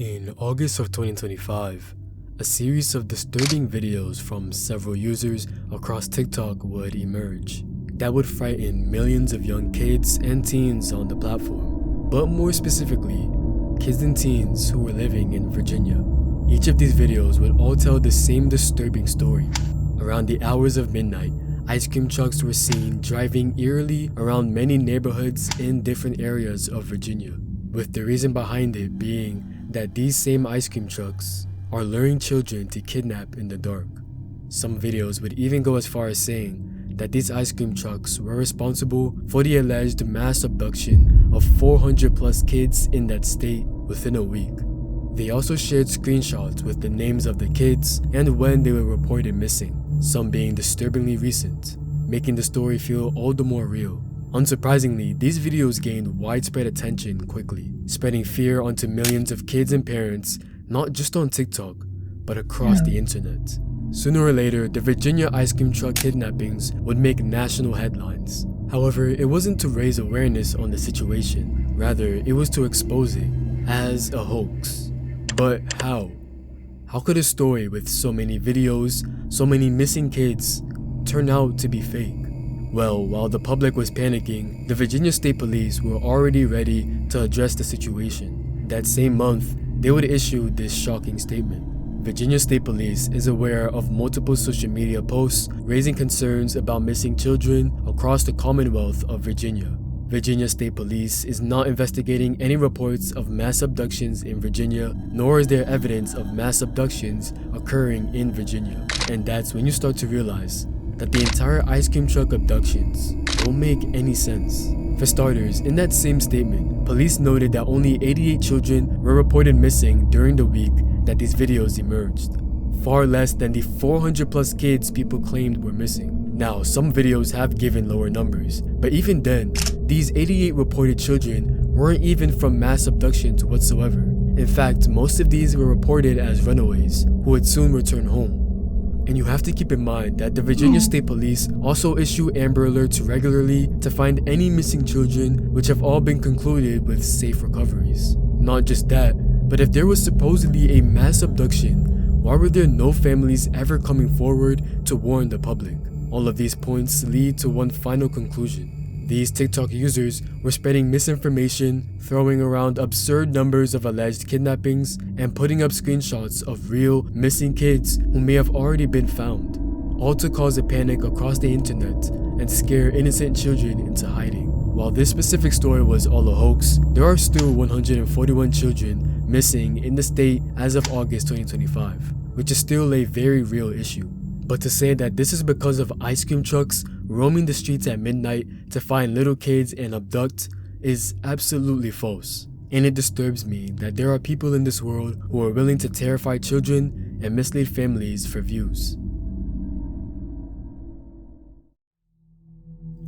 In August of 2025, a series of disturbing videos from several users across TikTok would emerge that would frighten millions of young kids and teens on the platform, but more specifically, kids and teens who were living in Virginia. Each of these videos would all tell the same disturbing story. Around the hours of midnight, ice cream trucks were seen driving eerily around many neighborhoods in different areas of Virginia, with the reason behind it being that these same ice cream trucks are luring children to kidnap in the dark. Some videos would even go as far as saying that these ice cream trucks were responsible for the alleged mass abduction of 400 plus kids in that state within a week. They also shared screenshots with the names of the kids and when they were reported missing, some being disturbingly recent, making the story feel all the more real. Unsurprisingly, these videos gained widespread attention quickly, spreading fear onto millions of kids and parents, not just on TikTok, but across the internet. Sooner or later, the Virginia ice cream truck kidnappings would make national headlines. However, it wasn't to raise awareness on the situation, rather it was to expose it as a hoax. But how? How could a story with so many videos, so many missing kids, turn out to be fake? Well, while the public was panicking, the Virginia State Police were already ready to address the situation. That same month, they would issue this shocking statement. Virginia State Police is aware of multiple social media posts raising concerns about missing children across the Commonwealth of Virginia. Virginia State Police is not investigating any reports of mass abductions in Virginia, nor is there evidence of mass abductions occurring in Virginia. And that's when you start to realize that the entire ice cream truck abductions don't make any sense. For starters, in that same statement, police noted that only 88 children were reported missing during the week that these videos emerged, far less than the 400 plus kids people claimed were missing. Now, some videos have given lower numbers, but even then, these 88 reported children weren't even from mass abductions whatsoever. In fact, most of these were reported as runaways who would soon return home. And you have to keep in mind that the Virginia State Police also issue Amber Alerts regularly to find any missing children, which have all been concluded with safe recoveries. Not just that, but if there was supposedly a mass abduction, why were there no families ever coming forward to warn the public? All of these points lead to one final conclusion. These TikTok users were spreading misinformation, throwing around absurd numbers of alleged kidnappings, and putting up screenshots of real, missing kids who may have already been found, all to cause a panic across the internet and scare innocent children into hiding. While this specific story was all a hoax, there are still 141 children missing in the state as of August 2025, which is still a very real issue. But to say that this is because of ice cream trucks roaming the streets at midnight to find little kids and abduct is absolutely false. And it disturbs me that there are people in this world who are willing to terrify children and mislead families for views.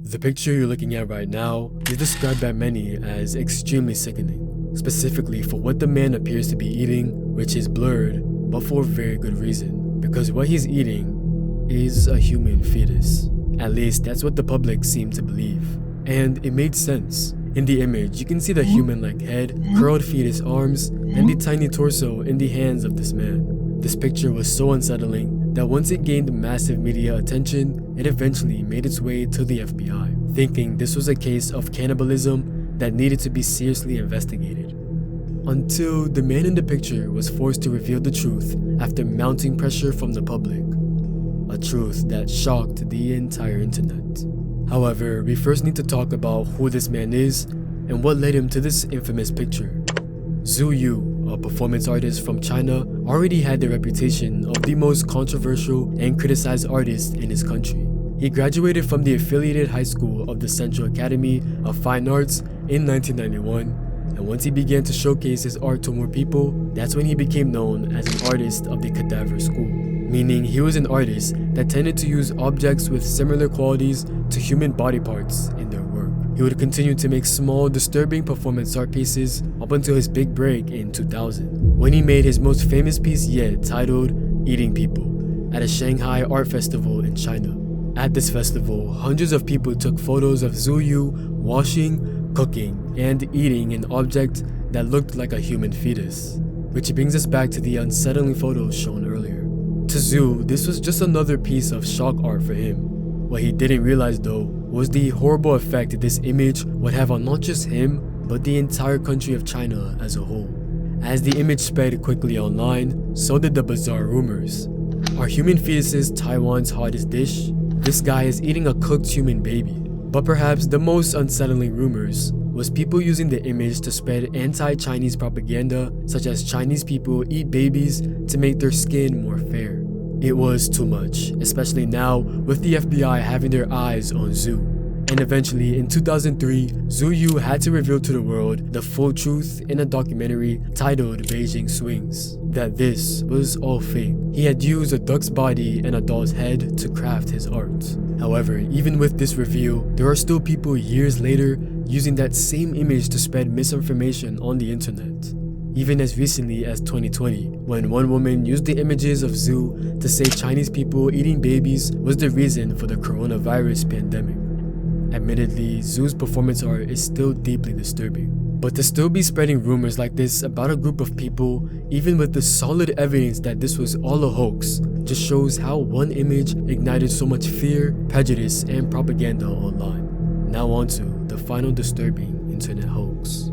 The picture you're looking at right now is described by many as extremely sickening, specifically for what the man appears to be eating, which is blurred, but for very good reason, because what he's eating is a human fetus. At least that's what the public seemed to believe. And it made sense. In the image, you can see the human-like head, curled fetus arms, and the tiny torso in the hands of this man. This picture was so unsettling that once it gained massive media attention, it eventually made its way to the FBI, thinking this was a case of cannibalism that needed to be seriously investigated. Until the man in the picture was forced to reveal the truth after mounting pressure from the public. A truth that shocked the entire internet. However, we first need to talk about who this man is and what led him to this infamous picture. Zhu Yu, a performance artist from China, already had the reputation of the most controversial and criticized artist in his country. He graduated from the affiliated high school of the Central Academy of Fine Arts in 1991, and once he began to showcase his art to more people, that's when he became known as an artist of the cadaver school. Meaning he was an artist that tended to use objects with similar qualities to human body parts in their work. He would continue to make small, disturbing performance art pieces up until his big break in 2000, when he made his most famous piece yet titled Eating People at a Shanghai art festival in China. At this festival, hundreds of people took photos of Zhu Yu washing, cooking, and eating an object that looked like a human fetus. which brings us back to the unsettling photos shown earlier. To Zhu, this was just another piece of shock art for him. What he didn't realize though was the horrible effect this image would have on not just him, but the entire country of China as a whole. As the image spread quickly online, so did the bizarre rumors. Are human fetuses Taiwan's hottest dish? This guy is eating a cooked human baby. But perhaps the most unsettling rumors was people using the image to spread anti-Chinese propaganda, such as Chinese people eat babies to make their skin more fair. It was too much, especially now with the FBI having their eyes on Zhu. And eventually, in 2003, Zhu Yu had to reveal to the world the full truth in a documentary titled Beijing Swings, that this was all fake. He had used a duck's body and a doll's head to craft his art. However, even with this reveal, there are still people years later using that same image to spread misinformation on the internet. Even as recently as 2020, when one woman used the images of Zhu to say Chinese people eating babies was the reason for the coronavirus pandemic. Admittedly, Zhu's performance art is still deeply disturbing, but to still be spreading rumors like this about a group of people, even with the solid evidence that this was all a hoax, just shows how one image ignited so much fear, prejudice, and propaganda online. Now on to the final disturbing internet hoax.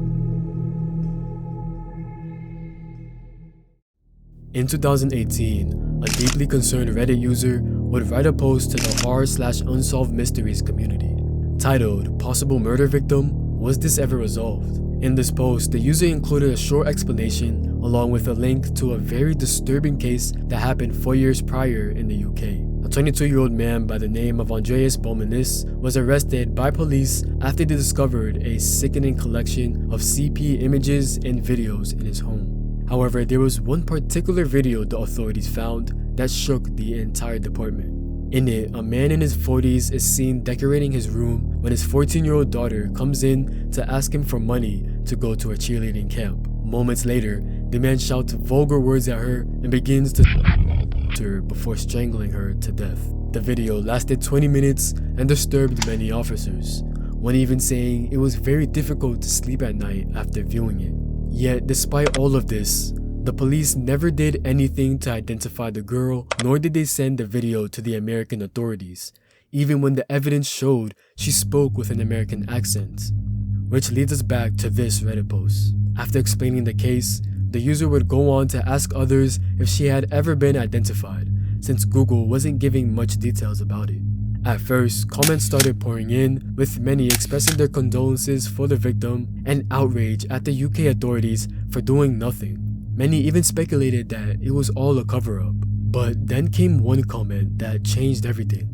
In 2018, a deeply concerned Reddit user would write a post to the r/unsolved mysteries community, titled Possible Murder Victim, Was This Ever Resolved? In this post, the user included a short explanation along with a link to a very disturbing case that happened 4 years prior in the UK. A 22-year-old man by the name of Andreas Bomanis was arrested by police after they discovered a sickening collection of CP images and videos in his home. However, there was one particular video the authorities found that shook the entire department. In it, a man in his 40s is seen decorating his room when his 14-year-old daughter comes in to ask him for money to go to a cheerleading camp. Moments later, the man shouts vulgar words at her and begins to her before strangling her to death. The video lasted 20 minutes and disturbed many officers, one even saying it was very difficult to sleep at night after viewing it. Yet, despite all of this, the police never did anything to identify the girl, nor did they send the video to the American authorities, even when the evidence showed she spoke with an American accent. Which leads us back to this Reddit post. After explaining the case, the user would go on to ask others if she had ever been identified, since Google wasn't giving much details about it. At first, comments started pouring in, with many expressing their condolences for the victim and outrage at the UK authorities for doing nothing. Many even speculated that it was all a cover-up. But then came one comment that changed everything.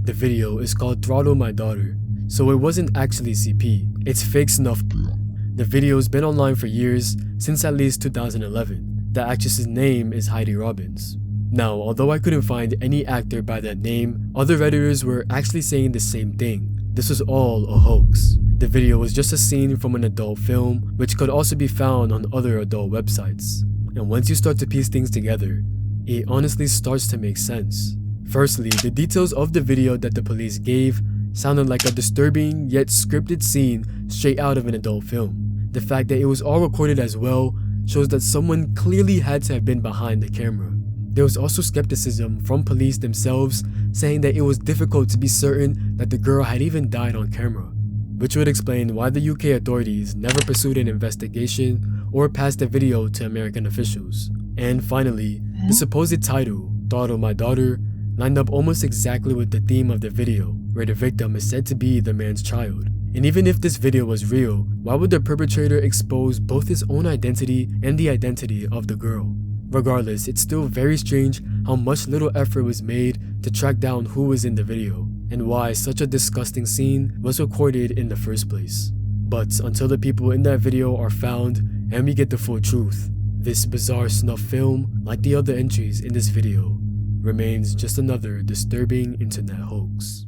The video is called Throttle My Daughter, so it wasn't actually CP, it's fake snuff. The video's been online for years, since at least 2011. The actress's name is Heidi Robbins. Now, although I couldn't find any actor by that name, other Redditors were actually saying the same thing. This was all a hoax. The video was just a scene from an adult film, which could also be found on other adult websites. And once you start to piece things together, it honestly starts to make sense. Firstly, the details of the video that the police gave sounded like a disturbing yet scripted scene straight out of an adult film. The fact that it was all recorded as well shows that someone clearly had to have been behind the camera. There was also skepticism from police themselves, saying that it was difficult to be certain that the girl had even died on camera, which would explain why the UK authorities never pursued an investigation or passed the video to American officials. And finally, the supposed title, Throttle My Daughter, lined up almost exactly with the theme of the video, where the victim is said to be the man's child. And even if this video was real, why would the perpetrator expose both his own identity and the identity of the girl? Regardless, it's still very strange how much little effort was made to track down who was in the video, and why such a disgusting scene was recorded in the first place. But until the people in that video are found and we get the full truth, this bizarre snuff film, like the other entries in this video, remains just another disturbing internet hoax.